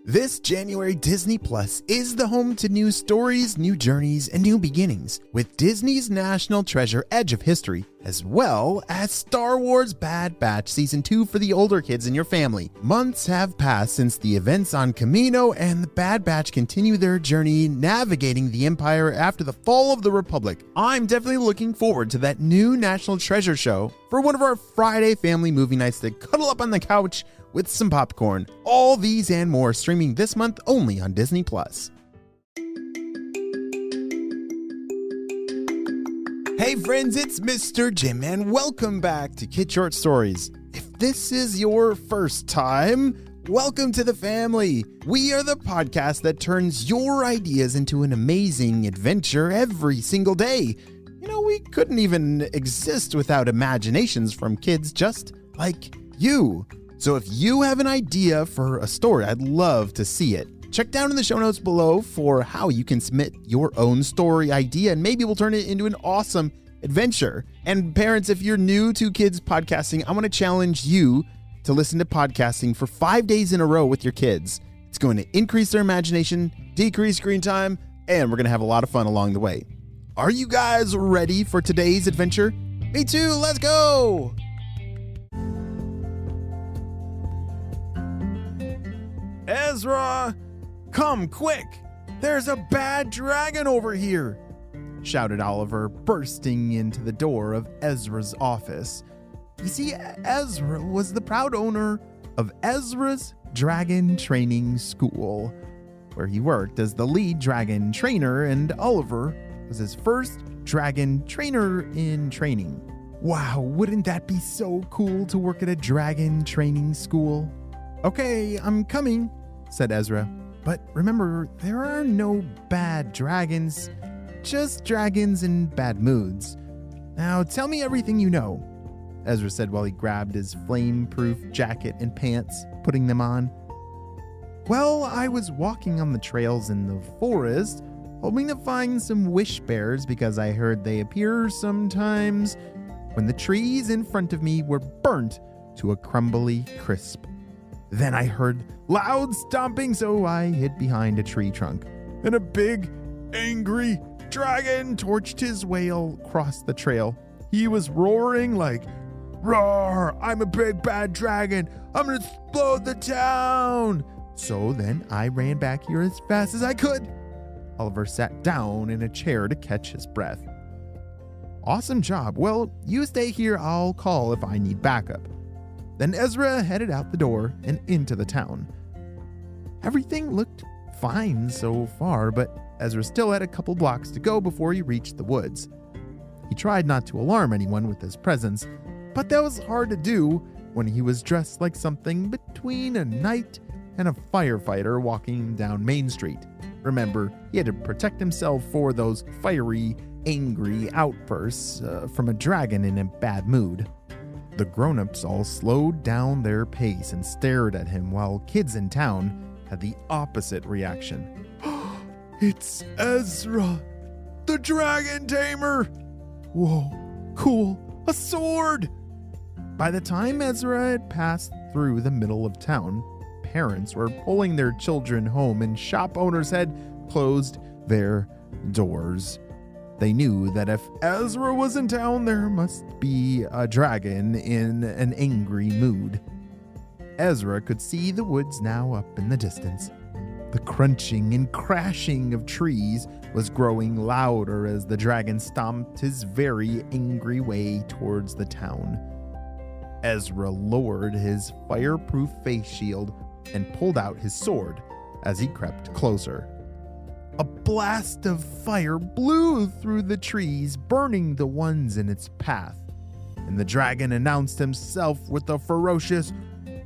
This January, Disney Plus is the home to new stories, new journeys, and new beginnings, with Disney's national treasure Edge of History, as well as Star Wars Bad Batch Season 2 for the older kids in your family. Months have passed since the events on Kamino, and the Bad Batch continue their journey navigating the Empire after the fall of the Republic. I'm definitely looking forward to that new national treasure show for one of our Friday family movie nights to cuddle up on the couch with some popcorn. All these and more streaming this month only on Disney Plus. Hey friends, it's Mr. Jim and welcome back to Kid Short Stories. If this is your first time, welcome to the family. We are the podcast that turns your ideas into an amazing adventure every single day. You know, we couldn't even exist without imaginations from kids just like you. So if you have an idea for a story, I'd love to see it. Check down in the show notes below for how you can submit your own story idea, and maybe we'll turn it into an awesome adventure. And parents, if you're new to kids podcasting, I want to challenge you to listen to podcasting for 5 days in a row with your kids. It's going to increase their imagination, decrease screen time, and we're going to have a lot of fun along the way. Are you guys ready for today's adventure? Me too, let's go! Ezra, come quick! There's a bad dragon over here! Shouted Oliver, bursting into the door of Ezra's office. You see, Ezra was the proud owner of Ezra's Dragon Training School, where he worked as the lead dragon trainer, and Oliver was his first dragon trainer in training. Wow, wouldn't that be so cool to work at a dragon training school? Okay, I'm coming, said Ezra. But remember, there are no bad dragons, just dragons in bad moods. Now tell me everything you know, Ezra said while he grabbed his flame-proof jacket and pants, putting them on. Well, I was walking on the trails in the forest, hoping to find some wish bears because I heard they appear sometimes when the trees in front of me were burnt to a crumbly crisp. Then I heard loud stomping, so I hid behind a tree trunk, and a big, angry dragon torched his way across the trail. He was roaring like, "Roar! I'm a big bad dragon! I'm gonna explode the town!" So then I ran back here as fast as I could. Oliver sat down in a chair to catch his breath. Awesome job. Well, you stay here. I'll call if I need backup. Then Ezra headed out the door and into the town. Everything looked fine so far, but Ezra still had a couple blocks to go before he reached the woods. He tried not to alarm anyone with his presence, but that was hard to do when he was dressed like something between a knight and a firefighter walking down Main Street. Remember, he had to protect himself for those fiery, angry outbursts from a dragon in a bad mood. The grown-ups all slowed down their pace and stared at him, while kids in town had the opposite reaction. It's Ezra, the dragon tamer! Whoa, cool, a sword! By the time Ezra had passed through the middle of town, parents were pulling their children home and shop owners had closed their doors. They knew that if Ezra was in town, there must be a dragon in an angry mood. Ezra could see the woods now up in the distance. The crunching and crashing of trees was growing louder as the dragon stomped his very angry way towards the town. Ezra lowered his fireproof face shield and pulled out his sword as he crept closer. A blast of fire blew through the trees, burning the ones in its path, and the dragon announced himself with a ferocious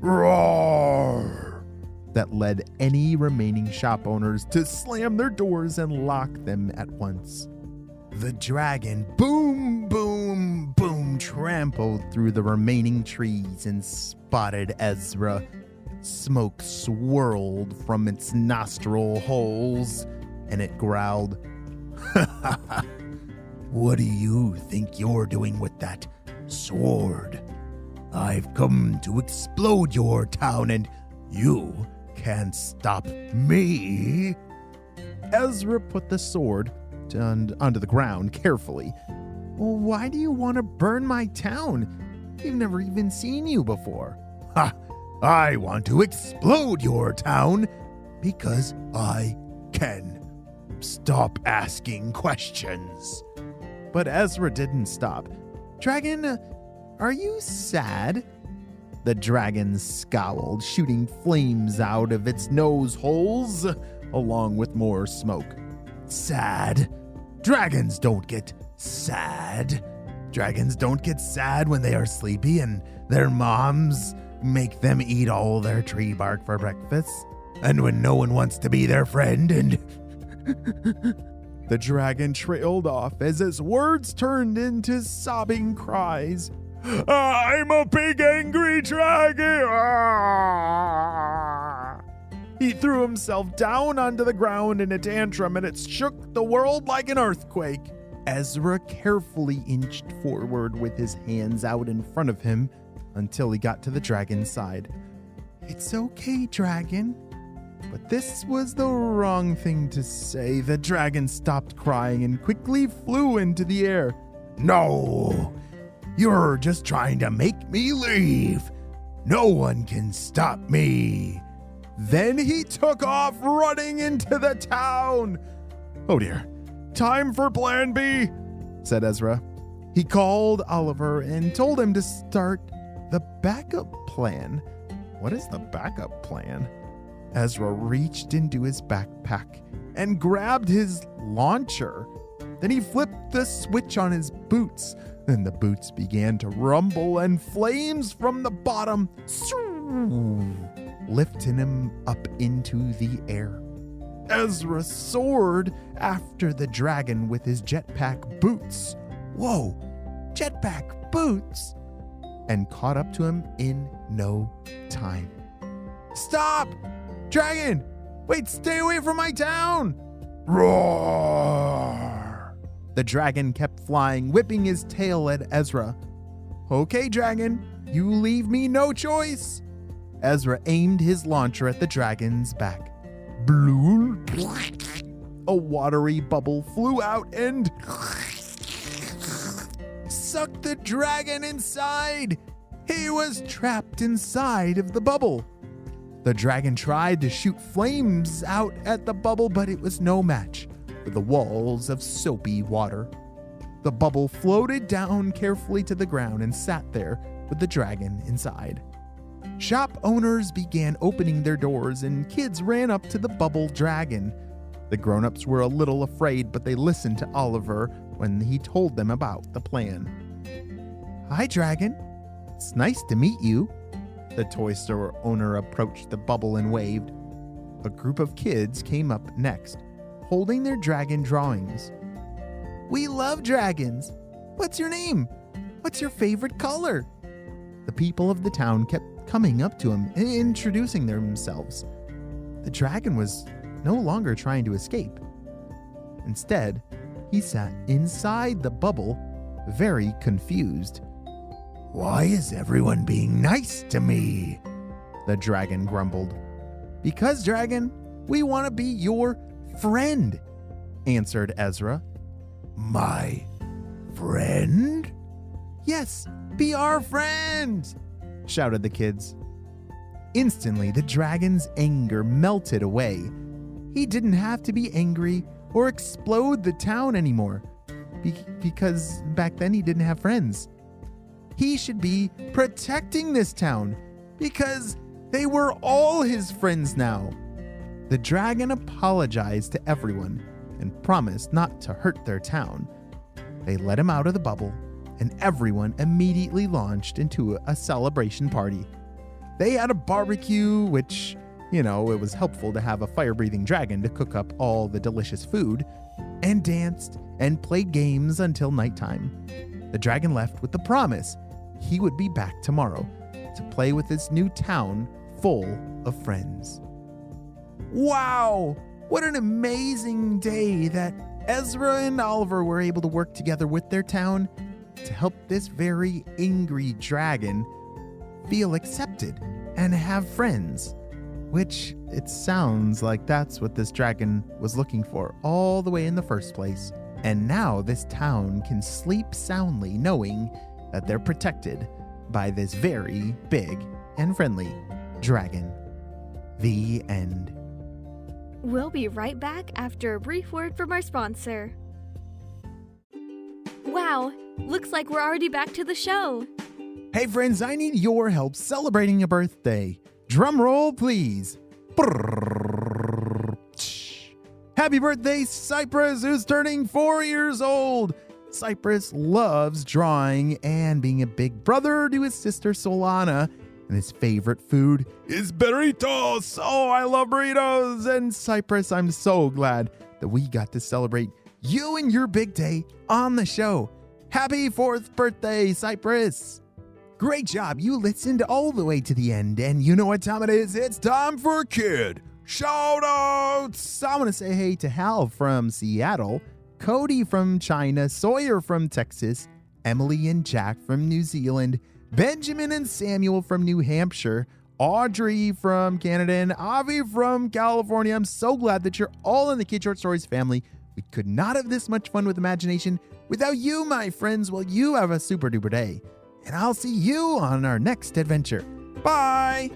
roar that led any remaining shop owners to slam their doors and lock them at once. The dragon boom, boom, boom trampled through the remaining trees and spotted Ezra. Smoke swirled from its nostril holes, and it growled, "What do you think you're doing with that sword? I've come to explode your town, and you can't stop me. Ezra put the sword onto the ground carefully. Well, why do you want to burn my town? We've never even seen you before. Ha! I want to explode your town because I can. Stop asking questions. But Ezra didn't stop. Dragon, are you sad? The dragon scowled, shooting flames out of its nose holes, along with more smoke. Sad? Dragons don't get sad. Dragons don't get sad when they are sleepy and their moms make them eat all their tree bark for breakfast, and when no one wants to be their friend and... The dragon trailed off as his words turned into sobbing cries. I'm a big angry dragon! He threw himself down onto the ground in a tantrum, and it shook the world like an earthquake. Ezra carefully inched forward with his hands out in front of him until he got to the dragon's side. It's okay, dragon. But this was the wrong thing to say. The dragon stopped crying and quickly flew into the air. No! You're just trying to make me leave. No one can stop me. Then he took off running into the town. Oh dear. Time for plan B, said Ezra. He called Oliver and told him to start the backup plan. What is the backup plan? Ezra reached into his backpack and grabbed his launcher. Then he flipped the switch on his boots. Then the boots began to rumble and flames from the bottom lifting him up into the air. Ezra soared after the dragon with his jetpack boots. Whoa, jetpack boots! And caught up to him in no time. Stop! Dragon! Wait, stay away from my town! Roar! The dragon kept flying, whipping his tail at Ezra. Okay, dragon, you leave me no choice. Ezra aimed his launcher at the dragon's back. Blue! A watery bubble flew out and sucked the dragon inside. He was trapped inside of the bubble. The dragon tried to shoot flames out at the bubble, but it was no match for the walls of soapy water. The bubble floated down carefully to the ground and sat there with the dragon inside. Shop owners began opening their doors and kids ran up to the bubble dragon. The grown-ups were a little afraid, but they listened to Oliver when he told them about the plan. Hi, dragon. It's nice to meet you. The toy store owner approached the bubble and waved. A group of kids came up next, holding their dragon drawings. We love dragons. What's your name? What's your favorite color? The people of the town kept coming up to him and introducing themselves. The dragon was no longer trying to escape. Instead, he sat inside the bubble, very confused. Why is everyone being nice to me? The dragon grumbled. Because, dragon, we want to be your friend, answered Ezra. My friend? Yes, be our friend, shouted the kids. Instantly, the dragon's anger melted away. He didn't have to be angry or explode the town anymore, because back then he didn't have friends. He should be protecting this town because they were all his friends now. The dragon apologized to everyone and promised not to hurt their town. They let him out of the bubble, and everyone immediately launched into a celebration party. They had a barbecue, which, it was helpful to have a fire-breathing dragon to cook up all the delicious food, and danced and played games until nighttime. The dragon left with the promise he would be back tomorrow to play with his new town full of friends. Wow! What an amazing day that Ezra and Oliver were able to work together with their town to help this very angry dragon feel accepted and have friends. which it sounds like that's what this dragon was looking for all the way in the first place. And now this town can sleep soundly knowing that they're protected by this very big and friendly dragon. The end. We'll be right back after a brief word from our sponsor. Wow, looks like we're already back to the show. Hey friends, I need your help celebrating a birthday. Drum roll, please. Happy birthday, Cypress, who's turning 4 years old. Cypress loves drawing and being a big brother to his sister Solana. And his favorite food is burritos. Oh, I love burritos. And Cypress, I'm so glad that we got to celebrate you and your big day on the show. Happy 4th birthday, Cypress. Great job. You listened all the way to the end. And you know what time it is? It's time for Kid Shoutouts. I want to say hey to Hal from Seattle, Cody from China, Sawyer from Texas, Emily and Jack from New Zealand, Benjamin and Samuel from New Hampshire, Audrey from Canada, and Avi from California. I'm so glad that you're all in the Kid Short Stories family. We could not have this much fun with imagination without you, my friends. Well, you have a super duper day. And I'll see you on our next adventure. Bye!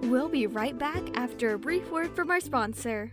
We'll be right back after a brief word from our sponsor.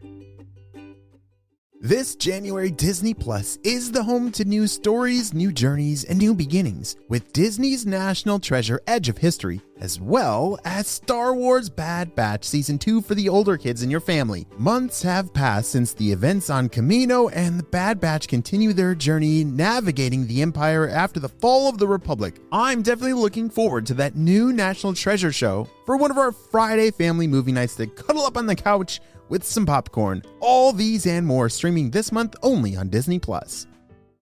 This January, Disney Plus is the home to new stories, new journeys, and new beginnings, with Disney's National Treasure Edge of History, as well as Star Wars Bad Batch Season 2 for the older kids in your family. Months have passed since the events on Camino, and the Bad Batch continue their journey navigating the Empire after the fall of the Republic. I'm definitely looking forward to that new National Treasure show for one of our Friday family movie nights to cuddle up on the couch with some popcorn. All these and more streaming this month only on Disney Plus.